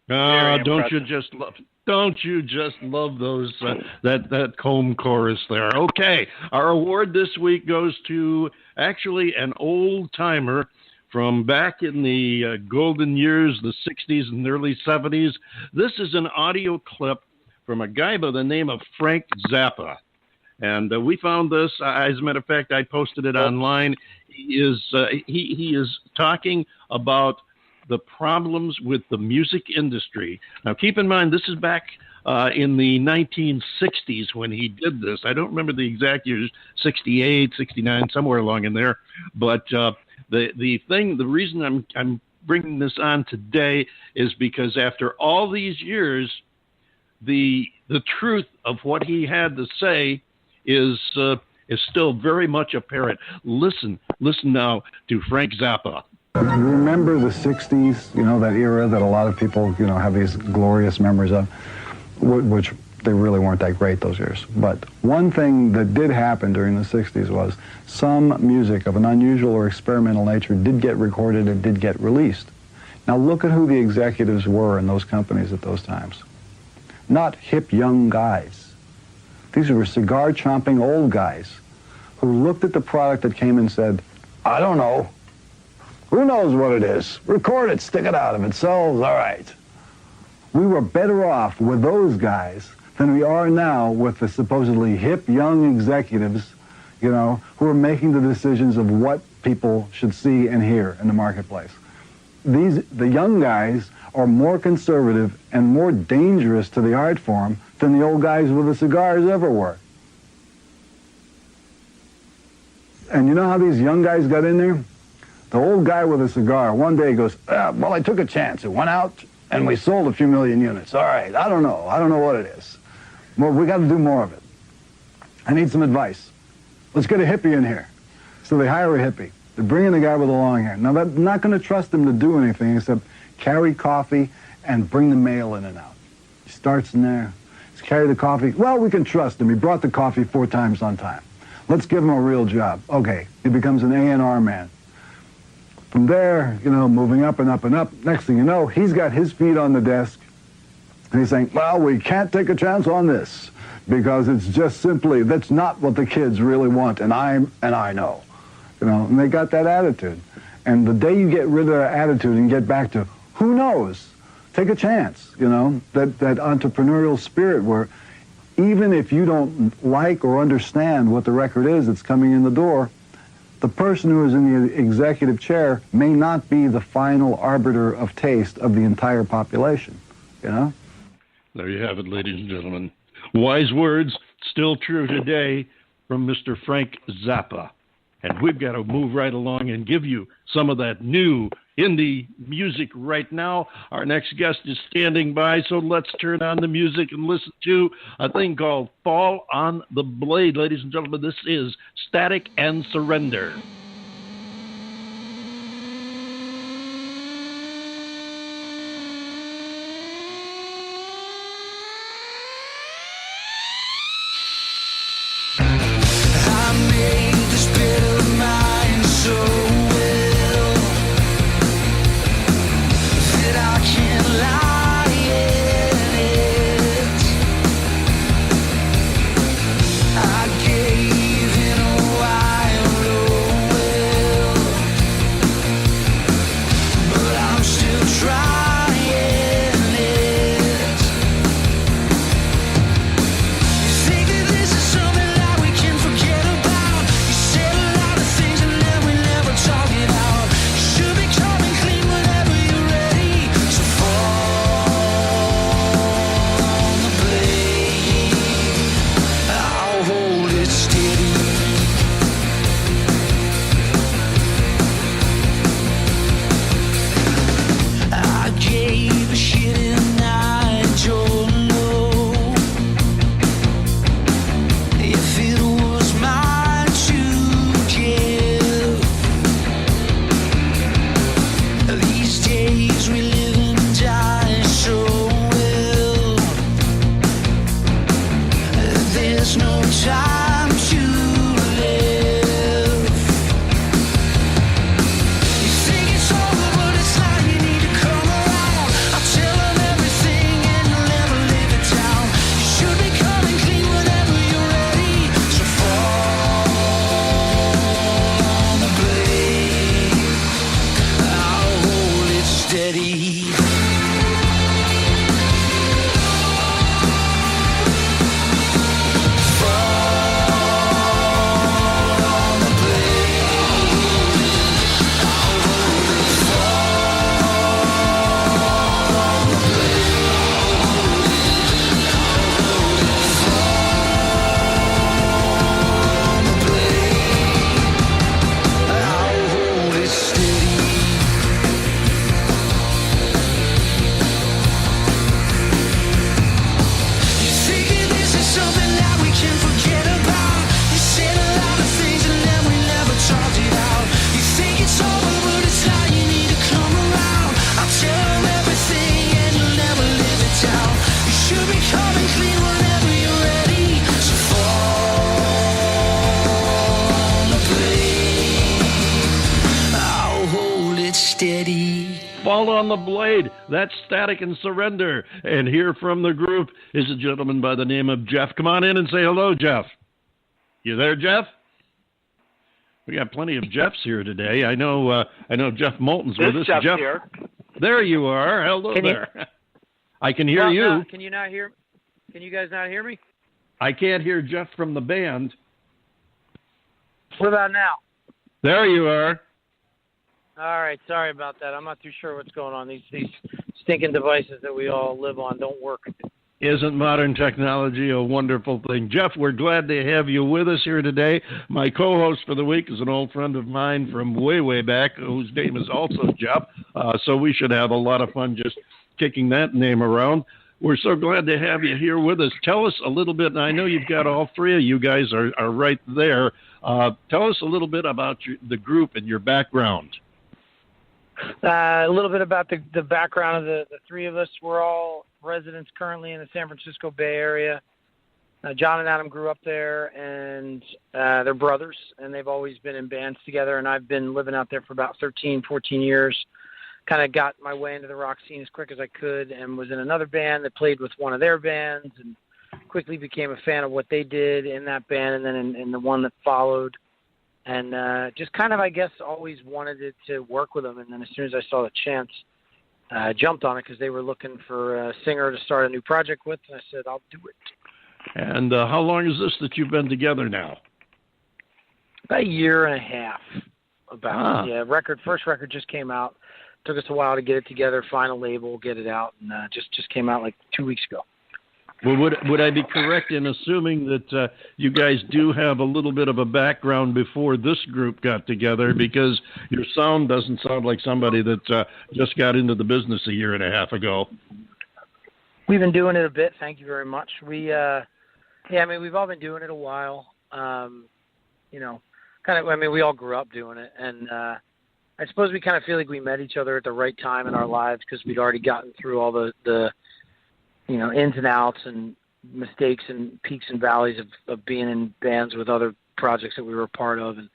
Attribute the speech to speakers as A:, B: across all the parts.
A: Don't you just love those that comb chorus there? Okay, our award this week goes to actually an old timer from back in the golden years, the 60s and early 70s. This is an audio clip from a guy by the name of Frank Zappa. And we found this, as a matter of fact, I posted it online. He is talking about the problems with the music industry. Now, keep in mind, this is back in the 1960s when he did this. I don't remember the exact years, 68, 69, somewhere along in there. But the reason I'm bringing this on today is because after all these years, the truth of what he had to say is still very much apparent. Listen now to Frank Zappa.
B: Remember the 60s, that era that a lot of people, have these glorious memories of, which they really weren't that great those years. But one thing that did happen during the 60s was some music of an unusual or experimental nature did get recorded and did get released. Now look at who the executives were in those companies at those times. Not hip young guys. These were cigar-chomping old guys who looked at the product that came and said, I don't know. Who knows what it is? Record it, stick it out. If it sells, all right. We were better off with those guys than we are now with the supposedly hip young executives, who are making the decisions of what people should see and hear in the marketplace. The young guys are more conservative and more dangerous to the art form than the old guys with the cigars ever were. And you know how these young guys got in there? The old guy with a cigar, one day goes, well, I took a chance. It went out, and we sold a few million units. All right, I don't know what it is. Well, we got to do more of it. I need some advice. Let's get a hippie in here. So they hire a hippie. They bring in the guy with the long hair. Now, they're not going to trust him to do anything except carry coffee and bring the mail in and out. He starts in there. He's carry the coffee. Well, we can trust him. He brought the coffee 4 times on time. Let's give him a real job. Okay, he becomes an A&R man. From there, moving up and up and up, next thing you know, he's got his feet on the desk, and he's saying, well, we can't take a chance on this, because it's just simply, that's not what the kids really want, and I know. And they got that attitude. And the day you get rid of that attitude and get back to, who knows, take a chance, that entrepreneurial spirit where even if you don't like or understand what the record is that's coming in the door, the person who is in the executive chair may not be the final arbiter of taste of the entire population, There
A: you have it, ladies and gentlemen. Wise words, still true today, from Mr. Frank Zappa. And we've got to move right along and give you some of that new indie music right now. Our next guest is standing by, so let's turn on the music and listen to a thing called Fall on the Blade. Ladies and gentlemen, this is Static and Surrender.
C: I gave in a while Should be coming clean whenever you're ready. So fall on the blade. I'll hold it steady.
A: Fall on the Blade. That's Static and Surrender. And here from the group is a gentleman by the name of Jeff. Come on in and say hello, Jeff. You there, Jeff? We got plenty of Jeffs here today. I know Jeff Moulton's with us.
D: Jeff's
A: Jeff,
D: here.
A: there you are. Hello there. I can hear you.
D: Can you not hear? Can you guys not hear me?
A: I can't hear Jeff from the band.
D: What about now?
A: There you are.
D: All right, sorry about that. I'm not too sure what's going on. These stinking devices that we all live on don't work.
A: Isn't modern technology a wonderful thing? Jeff, we're glad to have you with us here today. My co-host for the week is an old friend of mine from way, way back, whose name is also Jeff. So we should have a lot of fun just kicking that name around. We're so glad to have you here with us. Tell us a little bit, and I know you've got all three of you guys are right there. Tell us a little bit about the group and your background.
D: A little bit about the background of the three of us. We're all residents currently in the San Francisco Bay Area. John and Adam grew up there, and they're brothers, and they've always been in bands together, and I've been living out there for about 13, 14 years. Kind of got my way into the rock scene as quick as I could and was in another band that played with one of their bands and quickly became a fan of what they did in that band and then in the one that followed. And just kind of, I guess, always wanted it to work with them. And then as soon as I saw the chance, I jumped on it because they were looking for a singer to start a new project with. And I said, I'll do it.
A: And how long is this that you've been together now?
D: About a year and a half. Yeah, first record just came out. Took us a while to get it together, find a label, get it out, and just came out like 2 weeks ago.
A: Well, would I be correct in assuming that you guys do have a little bit of a background before this group got together, because your sound doesn't sound like somebody that just got into the business a year and a half ago?
D: We've been doing it a bit. Thank you very much. We've all been doing it a while. We all grew up doing it, and I suppose we kind of feel like we met each other at the right time in our lives because we'd already gotten through all the ins and outs and mistakes and peaks and valleys of being in bands with other projects that we were a part of. And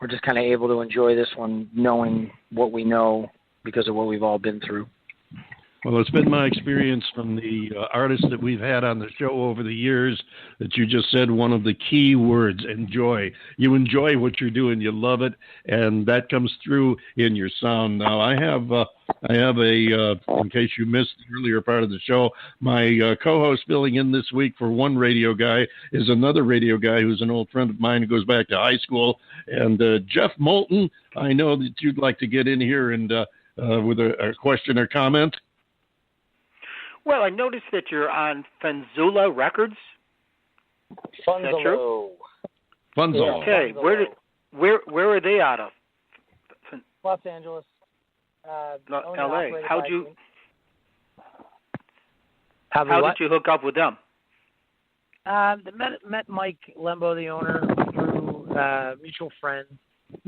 D: we're just kind of able to enjoy this one knowing what we know because of what we've all been through.
A: Well, it's been my experience from the artists that we've had on the show over the years that you just said one of the key words, enjoy. You enjoy what you're doing. You love it, and that comes through in your sound. Now, I have in case you missed the earlier part of the show, my co-host filling in this week for one radio guy is another radio guy who's an old friend of mine who goes back to high school. And Jeff Moulton, I know that you'd like to get in here and with a question or comment.
E: Well, I noticed that you're on Funzula Records.
D: Funzalo.
A: Funzalo.
E: Okay, where are they out of?
D: Los Angeles.
E: L.A. How'd you hook up with them?
D: Met Mike Lembo, the owner, through a mutual friend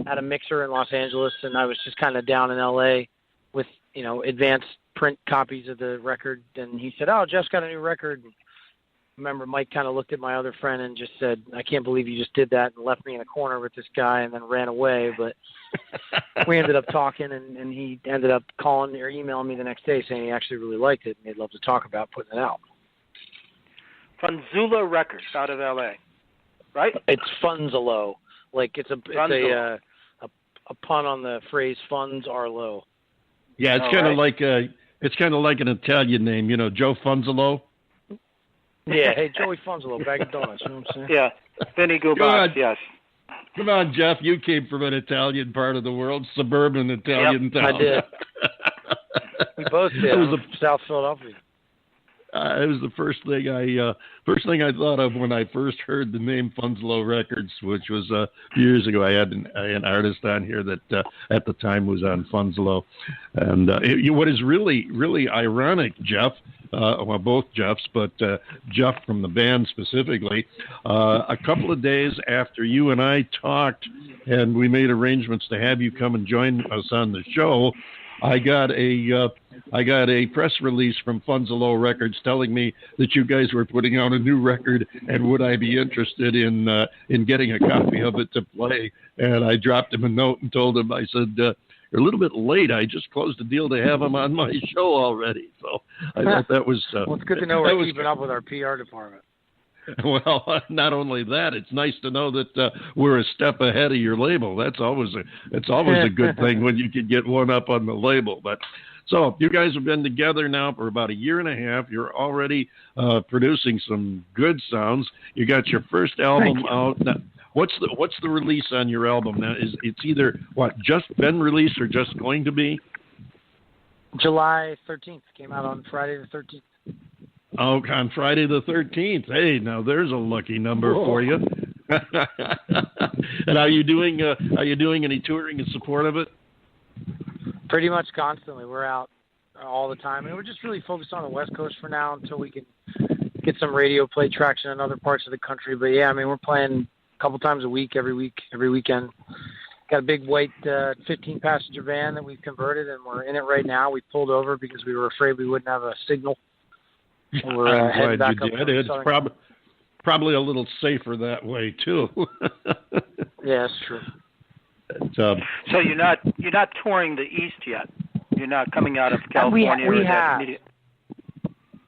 D: at a mixer in Los Angeles, and I was just kind of down in L.A. with advanced print copies of the record, and he said, "Oh, Jeff's got a new record." And I remember Mike kind of looked at my other friend and just said, "I can't believe you just did that," and left me in a corner with this guy and then ran away. But we ended up talking, and he ended up calling or emailing me the next day saying he actually really liked it and he'd love to talk about putting it out.
E: Funzula Records out of L.A., right?
D: It's Funzalo. Like it's a pun on the phrase "funds are low."
A: Yeah, it's kind of like an Italian name, Joe Funzalo.
D: Yeah, hey, Joey Funzalo, bag of donuts, you know what I'm saying?
E: Yeah, Benny Gubach, yes.
A: Come on, Jeff, you came from an Italian part of the world, suburban Italian town.
D: I did. We both did. South Philadelphia.
A: It was the first thing I thought of when I first heard the name Funzalo Records, which was years ago. I had an artist on here that at the time was on Funzalo, and what is really, really ironic, Jeff, well, both Jeffs, but Jeff from the band specifically, a couple of days after you and I talked and we made arrangements to have you come and join us on the show, I got a press release from Funzalo Records telling me that you guys were putting out a new record, and would I be interested in getting a copy of it to play? And I dropped him a note and told him, I said, you're a little bit late. I just closed the deal to have him on my show already. So I thought that was
D: well, it's good to know we're keeping up with our PR department.
A: Well, not only that, it's nice to know that we're a step ahead of your label. That's always a good thing when you can get one up on the label. But so you guys have been together now for about a year and a half. You're already producing some good sounds. You got your first album out. Now, what's the release on your album now? It's either just been released or just going to be?
D: July 13th. Came out on Friday the 13th.
A: Oh, on Friday the 13th. Hey, now there's a lucky number for you. And are you doing any touring in support of it?
D: Pretty much constantly. We're out all the time, and we're just really focused on the West Coast for now until we can get some radio play traction in other parts of the country. But yeah, I mean, we're playing a couple times a week, every weekend. Got a big white 15-passenger van that we've converted, and we're in it right now. We pulled over because we were afraid we wouldn't have a signal. We're
A: I'm glad you did. It's probably a little safer that way too.
D: Yeah, that's true.
A: So
E: you're not touring the East yet. You're not coming out of California.
D: We have.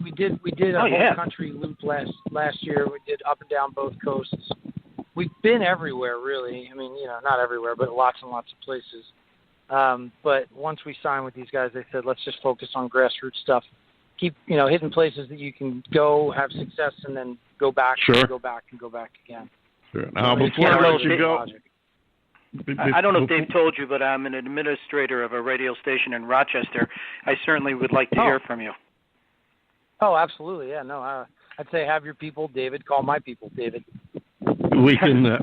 D: We did a whole
E: have.
D: country loop last year. We did up and down both coasts. We've been everywhere, really. I mean, not everywhere, but lots and lots of places. But once we signed with these guys, they said, let's just focus on grassroots stuff. Keep, hitting places that you can go, have success, and then go back,
A: sure.
D: And go back, and go back again.
A: Sure. Now, before I let you go,
E: I don't know if Dave told you, but I'm an administrator of a radio station in Rochester. I certainly would like to hear from you.
D: Oh, absolutely. Yeah, no, I'd say have your people, David. Call my people, David.
A: We can do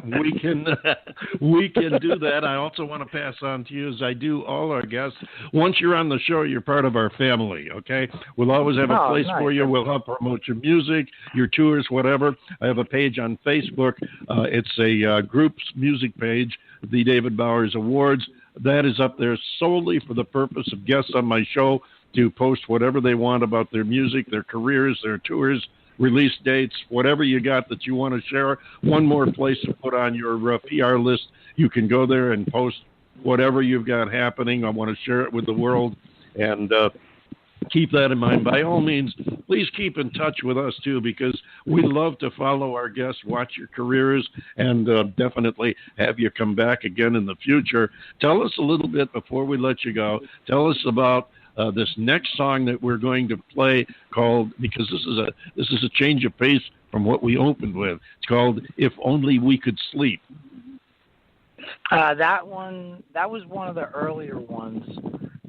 A: that. I also want to pass on to you, as I do all our guests. Once you're on the show, you're part of our family. Okay, we'll always have a place for you. We'll help promote your music, your tours, whatever. I have a page on Facebook. It's a group's music page, the David Bowers Awards. That is up there solely for the purpose of guests on my show to post whatever they want about their music, their careers, their tours, release dates, whatever you got that you want to share. One more place to put on your PR list. You can go there and post whatever you've got happening. I want to share it with the world, and keep that in mind. By all means, please keep in touch with us, too, because we love to follow our guests, watch your careers, and definitely have you come back again in the future. Tell us a little bit before we let you go. Tell us about this next song that we're going to play, called, because this is a change of pace from what we opened with. It's called "If Only We Could Sleep."
D: That was one of the earlier ones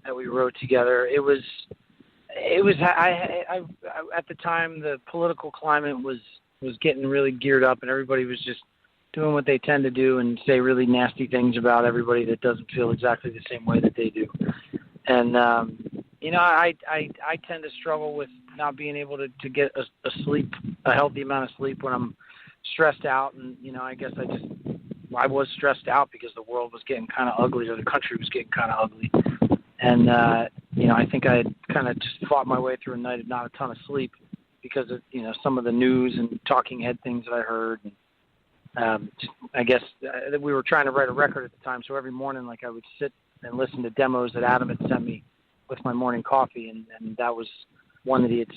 D: that we wrote together. It was I at the time the political climate was getting really geared up, and everybody was just doing what they tend to do and say really nasty things about everybody that doesn't feel exactly the same way that they do. And I tend to struggle with not being able to get a healthy amount of sleep when I'm stressed out. And I guess I was stressed out because the world was getting kind of ugly, or the country was getting kind of ugly. And I think I had kind of just fought my way through a night of not a ton of sleep because of some of the news and talking head things that I heard. And I guess we were trying to write a record at the time, so every morning, I would sit and listen to demos that Adam had sent me with my morning coffee, and that was one that he had